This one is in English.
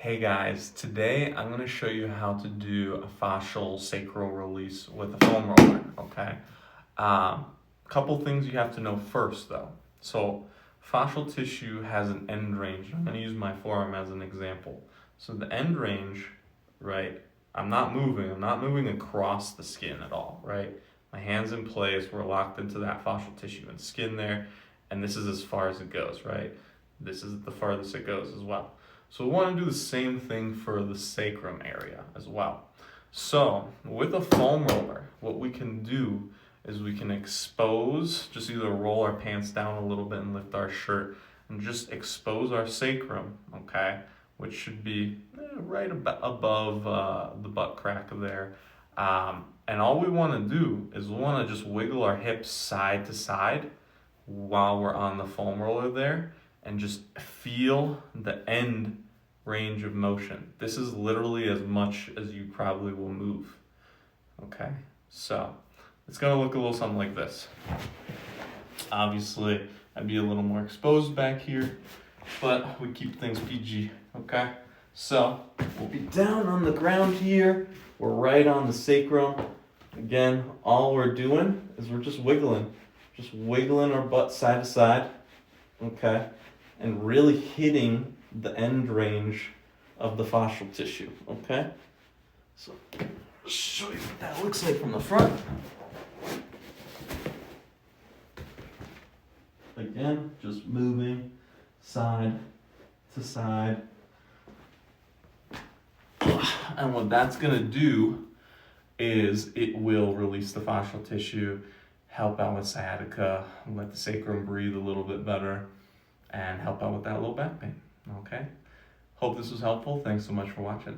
Hey guys, today I'm going to show you how to do a fascial sacral release with a foam roller, okay? Couple things you have to know first though. So fascial tissue has an end range. I'm going to use my forearm as an example. So the end range, right, I'm not moving across the skin at all, right? My hand's in place, we're locked into that fascial tissue and skin there, and this is as far as it goes, right? This is the farthest it goes as well. So we want to do the same thing for the sacrum area as well. So with a foam roller, what we can do is we can expose, just either roll our pants down a little bit and lift our shirt and just expose our sacrum, okay? Which should be right above the butt crack there. And all we want to do is we want to just wiggle our hips side to side while we're on the foam roller there and just feel the end range of motion. This is literally as much as you probably will move. Okay, so it's gonna look a little something like this. Obviously, I'd be a little more exposed back here, but we keep things PG, okay? So we'll be down on the ground here. We're right on the sacrum. Again, all we're doing is we're just wiggling our butt side to side, okay? And really hitting the end range of the fascial tissue, okay? So, I'll show you what that looks like from the front. Again, just moving side to side. And what that's gonna do is it will release the fascial tissue, help out with sciatica, let the sacrum breathe a little bit better, and help out with that low back pain, okay? Hope this was helpful. Thanks so much for watching.